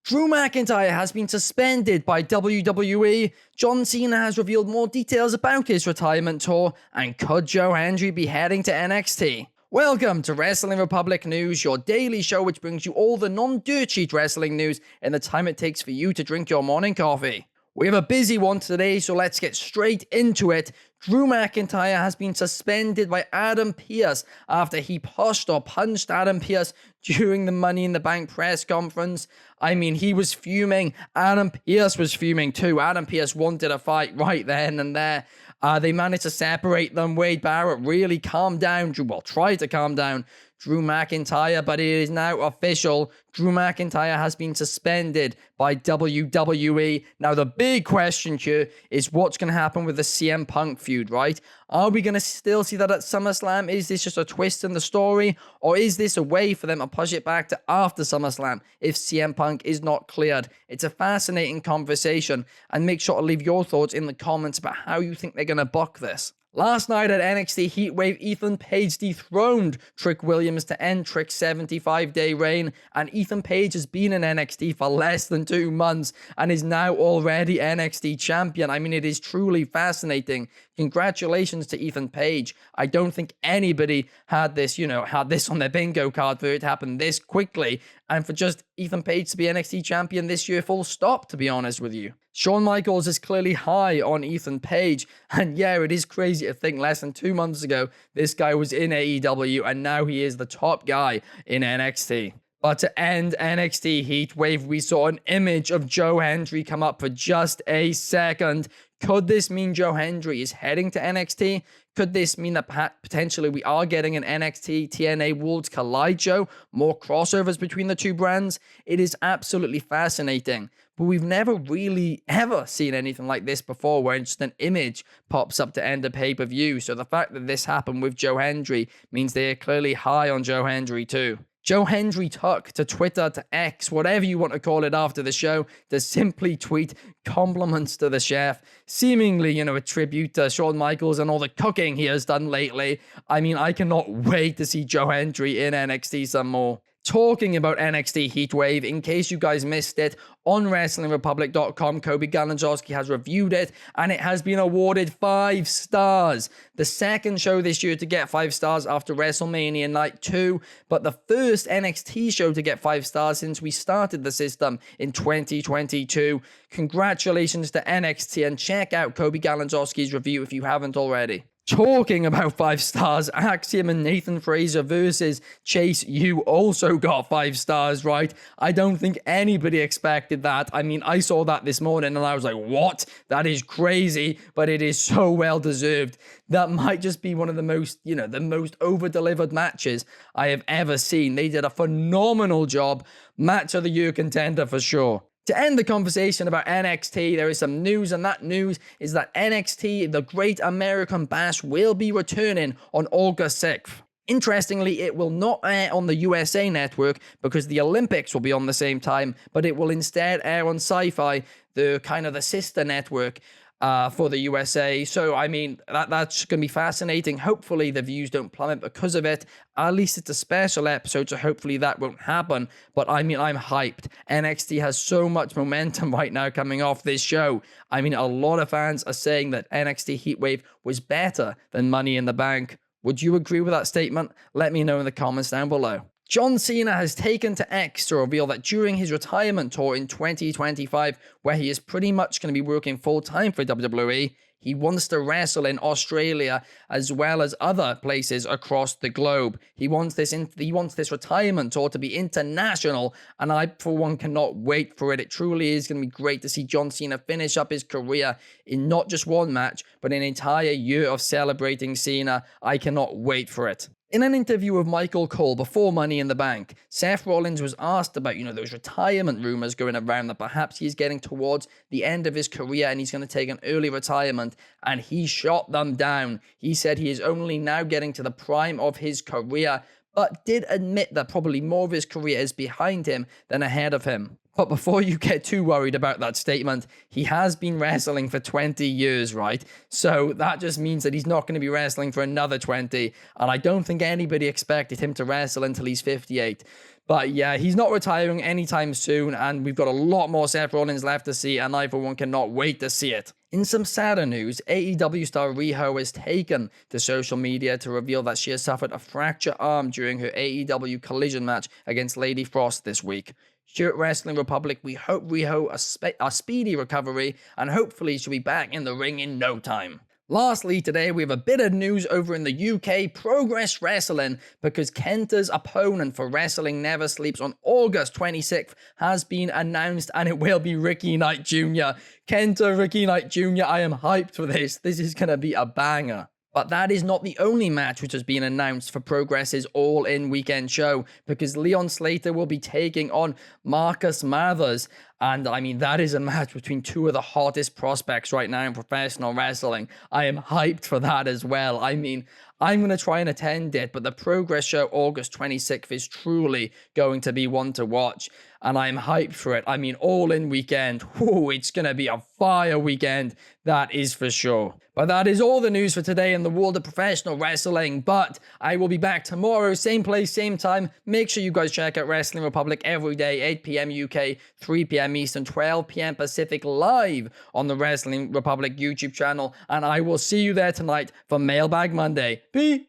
Drew McIntyre has been suspended by WWE, John Cena has revealed more details about his retirement tour, and could Joe Hendry be heading to NXT? Welcome to Wrestling Republic News, your daily show which brings you all the non-dirt sheet wrestling news in the time it takes for you to drink your morning coffee. We have a busy one today, so let's get straight into it. Drew McIntyre has been suspended by Adam Pearce after he punched Adam Pearce during the Money in the Bank press conference. I mean, he was fuming. Adam Pearce was fuming too. Adam Pearce wanted a fight right then and there. They managed to separate them. Wade Barrett really calmed down. Tried to calm down Drew McIntyre, but it is now official. Drew McIntyre has been suspended by WWE. Now, the big question here is what's going to happen with the CM Punk feud, right? Are we going to still see that at SummerSlam? Is this just a twist in the story? Or is this a way for them to push it back to after SummerSlam if CM Punk is not cleared? It's a fascinating conversation, and make sure to leave your thoughts in the comments about how you think they're going to book this. Last night at NXT Heatwave, Ethan Paige dethroned Trick Williams to end Trick's 75-day reign, and Ethan Paige has been in NXT for less than 2 months and is now already NXT champion. I mean, it is truly fascinating. Congratulations to Ethan Paige. I don't think anybody had this on their bingo card for it to happen this quickly, and for just Ethan Paige to be NXT champion this year, full stop, to be honest with you. Shawn Michaels is clearly high on Ethan Paige, and yeah, it is crazy to think less than 2 months ago, this guy was in AEW, and now he is the top guy in NXT. But to end NXT Heatwave, we saw an image of Joe Hendry come up for just a second. Could this mean Joe Hendry is heading to NXT? Could this mean that potentially we are getting an NXT TNA Worlds Collide show? More crossovers between the two brands? It is absolutely fascinating. But we've never really ever seen anything like this before, where just an image pops up to end a pay-per-view. So the fact that this happened with Joe Hendry means they are clearly high on Joe Hendry too. Joe Hendry took to Twitter, to X, whatever you want to call it after the show, to simply tweet compliments to the chef, seemingly, a tribute to Shawn Michaels and all the cooking he has done lately. I mean, I cannot wait to see Joe Hendry in NXT some more. Talking about NXT Heatwave, in case you guys missed it, on WrestlingRepublic.com, Kobe Galanzowski has reviewed it, and it has been awarded 5 stars. The second show this year to get 5 stars after WrestleMania Night 2, but the first NXT show to get 5 stars since we started the system in 2022. Congratulations to NXT, and check out Kobe Galanzowski's review if you haven't already. Talking about 5 stars, Axiom and Nathan Fraser versus Chase U also got 5 stars, right? I don't think anybody expected that. I mean, I saw that this morning and I was like, what? That is crazy, but it is so well deserved. That might just be one of the most, the most over-delivered matches I have ever seen. They did a phenomenal job. Match of the year contender for sure. To end the conversation about NXT, there is some news, and that news is that NXT, the Great American Bash, will be returning on August 6th. Interestingly, it will not air on the USA Network because the Olympics will be on the same time, but it will instead air on Sci-Fi, the sister network for the USA. So, I mean, that's going to be fascinating. Hopefully the views don't plummet because of it. At least it's a special episode, so hopefully that won't happen. But I mean, I'm hyped. NXT has so much momentum right now coming off this show. I mean, a lot of fans are saying that NXT Heatwave was better than Money in the Bank. Would you agree with that statement? Let me know in the comments down below. John Cena has taken to X to reveal that during his retirement tour in 2025, where he is pretty much going to be working full-time for WWE, he wants to wrestle in Australia as well as other places across the globe. He wants this retirement tour to be international, and I, for one, cannot wait for it. It truly is going to be great to see John Cena finish up his career in not just one match, but an entire year of celebrating Cena. I cannot wait for it. In an interview with Michael Cole before Money in the Bank, Seth Rollins was asked about, those retirement rumors going around that perhaps he's getting towards the end of his career and he's going to take an early retirement, and he shot them down. He said he is only now getting to the prime of his career, but did admit that probably more of his career is behind him than ahead of him. But before you get too worried about that statement, he has been wrestling for 20 years, right? So that just means that he's not going to be wrestling for another 20. And I don't think anybody expected him to wrestle until he's 58. But yeah, he's not retiring anytime soon, and we've got a lot more Seth Rollins left to see, and I, for one, cannot wait to see it. In some sadder news, AEW star Riho has taken to social media to reveal that she has suffered a fractured arm during her AEW Collision match against Lady Frost this week. Here at Wrestling Republic, we hope Riho a speedy recovery, and hopefully she'll be back in the ring in no time. Lastly, today we have a bit of news over in the UK Progress Wrestling, because Kenta's opponent for Wrestling Never Sleeps on August 26th has been announced, and it will be Ricky Knight Jr. Kenta, Ricky Knight Jr., I am hyped for this. This is going to be a banger. But that is not the only match which has been announced for Progress's All-In Weekend show, because Leon Slater will be taking on Marcus Mathers. And I mean, that is a match between two of the hottest prospects right now in professional wrestling. I am hyped for that as well. I mean, I'm going to try and attend it, but the Progress show August 26th is truly going to be one to watch. And I'm hyped for it. I mean, All-In Weekend. Whew, it's going to be a fire weekend. That is for sure. But that is all the news for today in the world of professional wrestling. But I will be back tomorrow, same place, same time. Make sure you guys check out Wrestling Republic every day, 8 p.m. UK, 3 p.m. Eastern, 12 p.m. Pacific, live on the Wrestling Republic YouTube channel. And I will see you there tonight for Mailbag Monday. Peace.